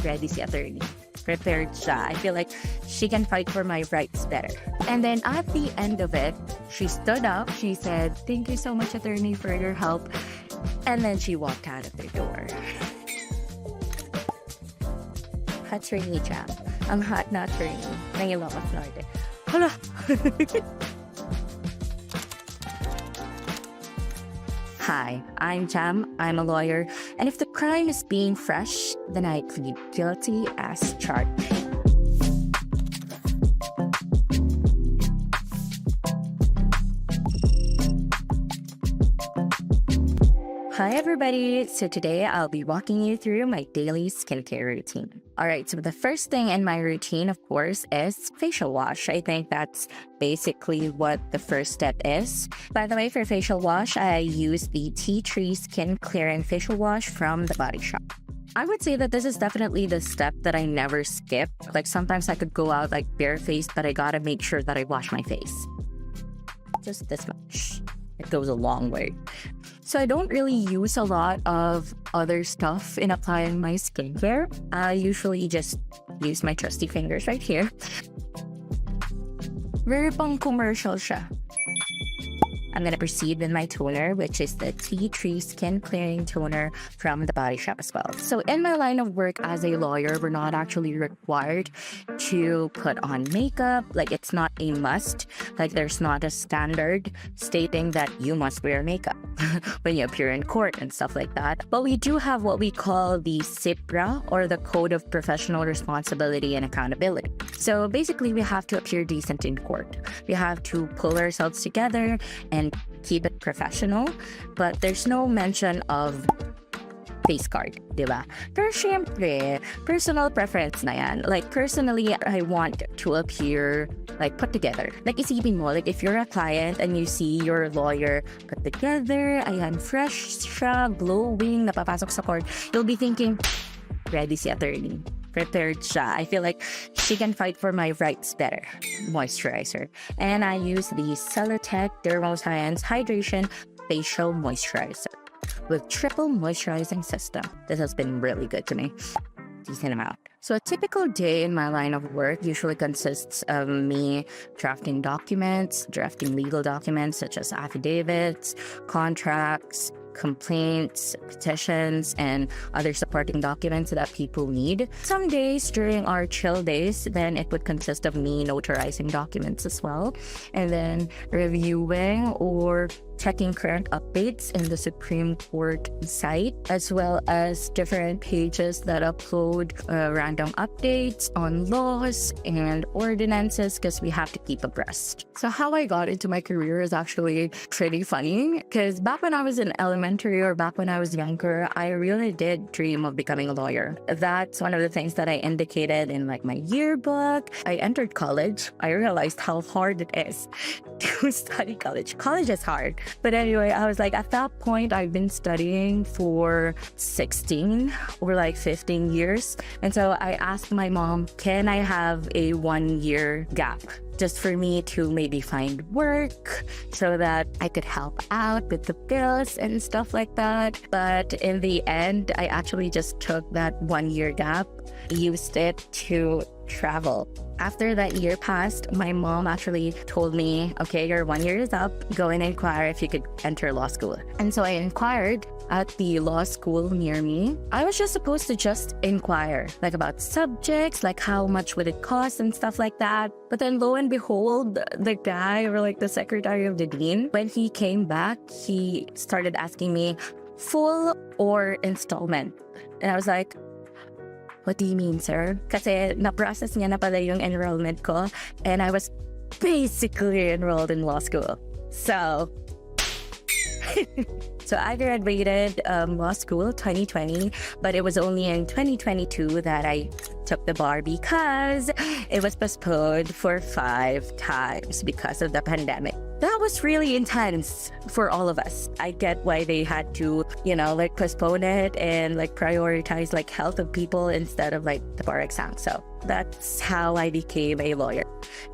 ready si attorney. Prepared siya. I feel like she can fight for my rights better. And then at the end of it, she stood up. She said, "Thank you so much, attorney, for your help." And then she walked out of the door. Attorney Jam. Ang hot na attorney ng Ilocos Norte. Hala! Hi, I'm Jam. I'm a lawyer. And if the crime is being fresh, then I plead guilty as charged. Hi everybody! So today I'll be walking you through my daily skincare routine. Alright, so the first thing in my routine, of course, is facial wash. I think that's basically what the first step is. By the way, for facial wash, I use the Tea Tree Skin Clearing Facial Wash from The Body Shop. I would say that this is definitely the step that I never skip. Like sometimes I could go out like barefaced, but I gotta make sure that I wash my face. Just this much. It goes a long way. So I don't really use a lot of other stuff in applying my skincare. I usually just use my trusty fingers right here. Very pang commercial siya. I'm gonna proceed with my toner, which is the Tea Tree Skin Clearing Toner from The Body Shop as well. So in my line of work as a lawyer, we're not actually required to put on makeup. Like it's not a must. Like there's not a standard stating that you must wear makeup when you appear in court and stuff like that. But we do have what we call the CIPRA, or the Code of Professional Responsibility and Accountability. So basically we have to appear decent in court. We have to pull ourselves together and keep it professional, but there's no mention of face card, diba? Pero syempre, personal preference na yan. Like personally, I want to appear like put together. Like isipin mo, like if you're a client and you see your lawyer put together, ayan, fresh siya, glowing, napapasok sa court, you'll be thinking, ready si attorney. Prepared siya. I feel like she can fight for my rights better. Moisturizer. And I use the Celatec Dermoscience Hydration Facial Moisturizer with triple moisturizing system. This has been really good to me. Decent amount. So a typical day in my line of work usually consists of me drafting documents, drafting legal documents such as affidavits, contracts, complaints, petitions, and other supporting documents that people need. Some days during our chill days, then it would consist of me notarizing documents as well, and then reviewing or checking current updates in the Supreme Court site, as well as different pages that upload random updates on laws and ordinances, because we have to keep abreast. So how I got into my career is actually pretty funny, because back when I was in elementary or back when I was younger, I really did dream of becoming a lawyer. That's one of the things that I indicated in like my yearbook. I entered college. I realized how hard it is to study college. College is hard. But anyway, I was like, at that point, I've been studying for 16 or like 15 years. And so I asked my mom, can I have a 1-year gap? Just for me to maybe find work so that I could help out with the bills and stuff like that. But in the end, I actually just took that 1-year gap, used it to travel. After that year passed, my mom actually told me, okay, your 1 year is up, go and inquire if you could enter law school. And so I inquired at the law school near me. I was just supposed to just inquire, like about subjects, like how much would it cost and stuff like that. But then lo and behold, the guy, or like the secretary of the dean, when he came back, he started asking me, full or installment? And I was like, what do you mean, sir? Kasi na-process niya na pala yung enrollment ko, and I was basically enrolled in law school. So I graduated law school 2020, but it was only in 2022 that I took the bar because it was postponed for 5 times because of the pandemic. That was really intense for all of us. I get why they had to, like postpone it and like prioritize like health of people instead of like the bar exam. So that's how I became a lawyer,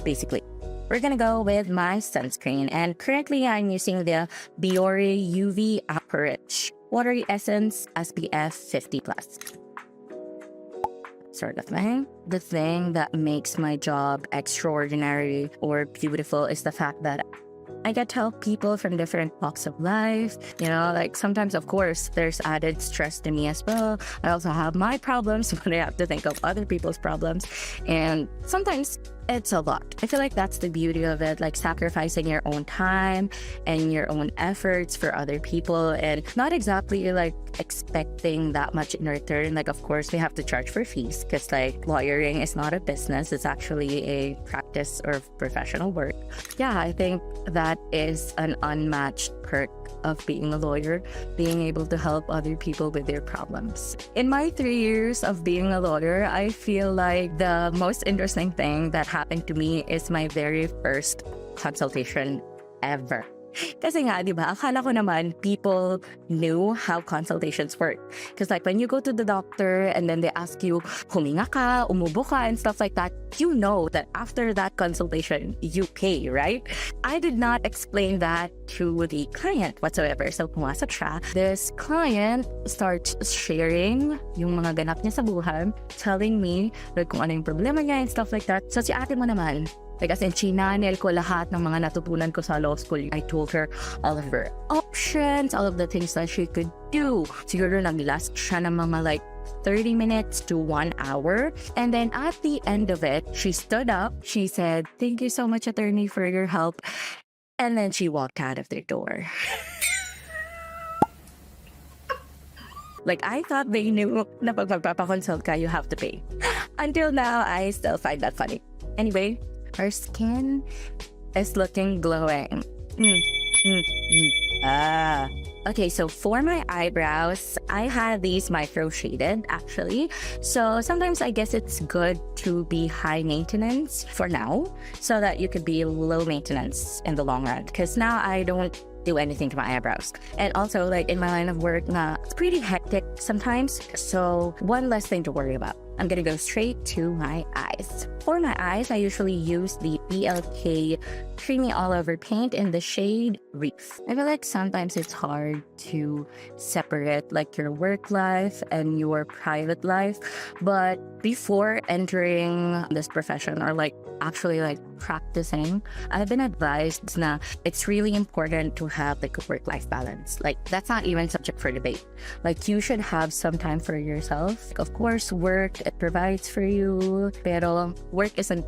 basically. We're gonna go with my sunscreen, and currently I'm using the Biore UV Aqua Rich Watery Essence SPF 50+. sort of thing. The thing that makes my job extraordinary or beautiful is the fact that I get to help people from different walks of life. You know, like sometimes, of course, there's added stress to me as well. I also have my problems, but I have to think of other people's problems. And sometimes it's a lot. I feel like that's the beauty of it, like sacrificing your own time and your own efforts for other people and not exactly like expecting that much in return. Like, of course, we have to charge for fees because like lawyering is not a business. It's actually a practice or professional work. Yeah, I think that is an unmatched perk of being a lawyer, being able to help other people with their problems. In my 3 years of being a lawyer, I feel like the most interesting thing that happened to me is my very first consultation ever. Kasi nga, di ba, akala ko naman people knew how consultations work. Because like when you go to the doctor and then they ask you, huminga ka, umubo ka, and stuff like that, you know that after that consultation, you pay, right? I did not explain that to the client whatsoever. So pumasok siya. This client starts sharing yung mga ganap niya sa buhay, telling me like kung ano yung problema niya and stuff like that. So si ate mo naman, like as in, chinanel ko lahat ng mga natutunan ko sa law school. I told her all of her options, all of the things that she could do. Siguro nag-last siya ng mga like 30 minutes to 1 hour. And then at the end of it, she stood up. She said, "Thank you so much, attorney, for your help." And then she walked out of the door. Like, I thought they knew na pag magpapakonsult ka, you have to pay. Until now, I still find that funny. Anyway, her skin is looking glowing. Okay, so for my eyebrows, I had these micro shaded actually. So sometimes I guess it's good to be high maintenance for now so that you could be low maintenance in the long run. Because now I don't do anything to my eyebrows. And also like in my line of work, it's pretty hectic sometimes. So one less thing to worry about. I'm gonna go straight to my eyes. For my eyes, I usually use the BLK Creamy All Over Paint in the shade Reef. I feel like sometimes it's hard to separate like your work life and your private life. But before entering this profession or like actually like practicing, I've been advised na it's really important to have like a work-life balance. Like that's not even subject for debate. Like you should have some time for yourself. Of course, work, it provides for you, pero work isn't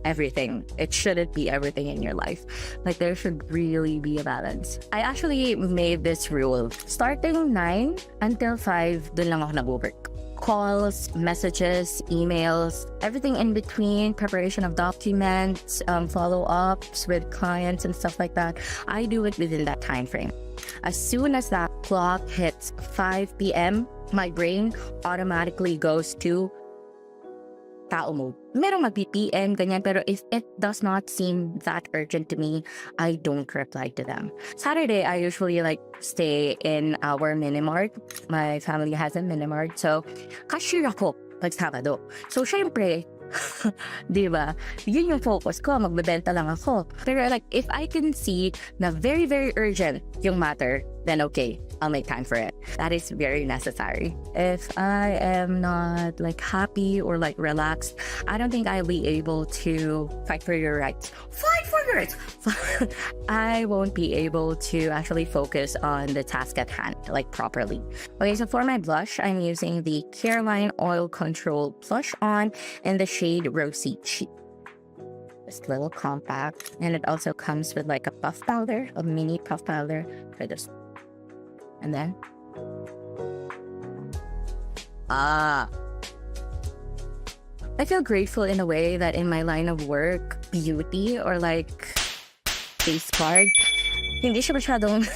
everything. It shouldn't be everything in your life. Like there should really be a balance. I actually made this rule. Starting 9 until 5, dun lang ako nag-work. Calls, messages, emails, everything in between, preparation of documents, follow-ups with clients and stuff like that. I do it within that time frame. As soon as that clock hits 5 p.m., my brain automatically goes to tao mode. Merong mag-PM, ganyan, pero if it does not seem that urgent to me, I don't reply to them. Saturday, I usually like stay in our mini-mart. My family has a mini-mart, so cashier ako pag Sabado. So, syempre, di ba? Yun yung focus ko, magbebenta lang ako. Pero like, if I can see na very, very urgent yung matter, then okay, I'll make time for it. That is very necessary. If I am not like happy or like relaxed, I don't think I'll be able to fight for your rights. Fight for your rights! I won't be able to actually focus on the task at hand, like properly. Okay, so for my blush, I'm using the Careline Oil Control Blush On in the shade Rosy Cheek. This little compact, and it also comes with like a puff powder, a mini puff powder for this. And then, I feel grateful in a way that in my line of work, beauty or like face card, hindi siya masyadong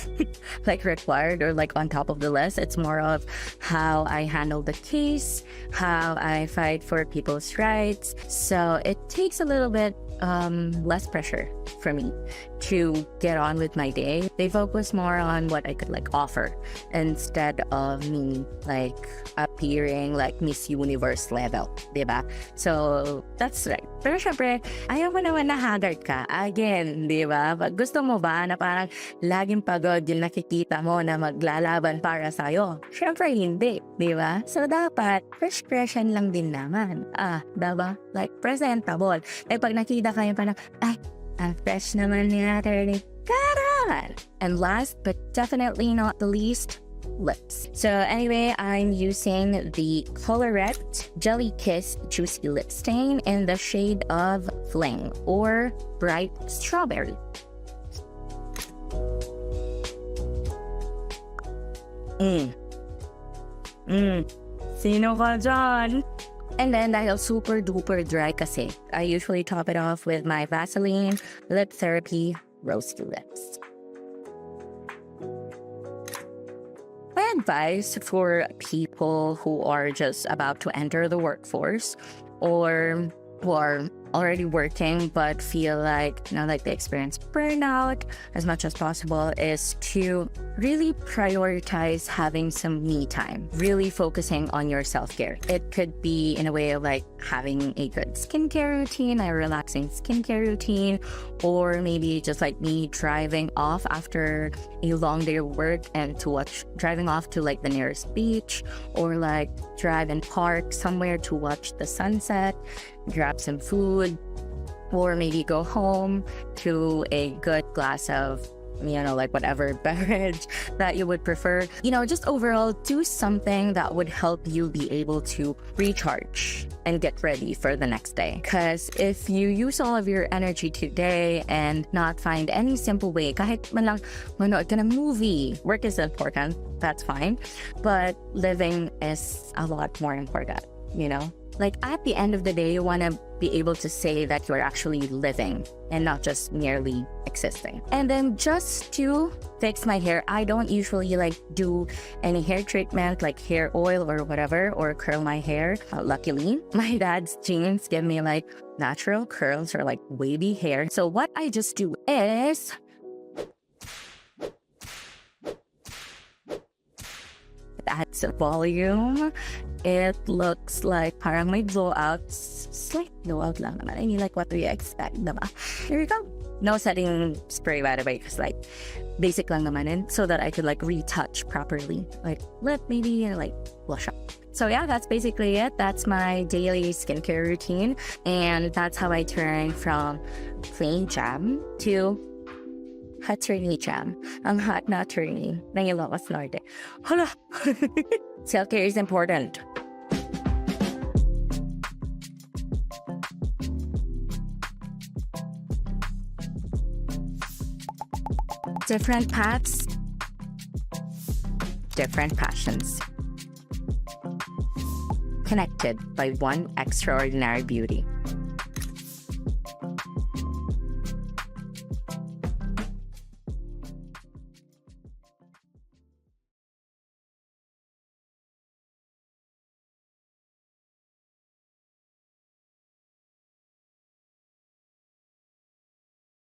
like required or like on top of the list. It's more of how I handle the case, how I fight for people's rights. So it takes a little bit less pressure for me to get on with my day. They focus more on what I could like offer instead of me like appearing like Miss Universe level, diba? So that's right. Pero syempre, ayaw mo naman na haggard ka. Again, diba? Pag gusto mo ba na parang laging pagod yung nakikita mo na maglalaban para sa'yo? Syempre hindi. Di ba? So, dapat, fresh-freshan lang din naman. Diba? Like, presentable. Like, pag nakita kayo parang, ay, ang fresh naman ni attorney. Karan! And last, but definitely not the least, lips. So anyway, I'm using the Colorette Jelly Kiss Juicy Lip Stain in the shade of Fling or Bright Strawberry. Sino ka dyan? And then dahil super duper dry kasi, I usually top it off with my Vaseline Lip Therapy Rosy Lips. My advice for people who are just about to enter the workforce or who are already working but feel like, like they experience burnout as much as possible is to really prioritize having some me time, really focusing on your self-care. It could be in a way of like having a good skincare routine, a relaxing skincare routine, or maybe just like me driving off after a long day of work and driving off to like the nearest beach, or like drive and park somewhere to watch the sunset, grab some food, or maybe go home to a good glass of like whatever beverage that you would prefer. Just overall do something that would help you be able to recharge and get ready for the next day. Because if you use all of your energy today and not find any simple way, kahit man lang manood ka ng movie, work is important, that's fine, but living is a lot more important, Like at the end of the day, you want to be able to say that you're actually living and not just merely existing. And then just to fix my hair, I don't usually like do any hair treatment like hair oil or whatever, or curl my hair. Luckily, my dad's genes give me like natural curls or like wavy hair. So what I just do is adds volume. It looks like parang may blowout. Slight blowout lang naman. I mean, like what do you expect, diba? Here we go. No setting spray, by the way, because like basic lang naman, and so that I could like retouch properly, like lip maybe, and like blush up. So yeah, that's basically it. That's my daily skincare routine, and that's how I turn from plain jam to attorney jam. Ang hot na attorney ng Ilocos Norte. Hala! Self-care is important. Different paths, different passions. Connected by one extraordinary beauty.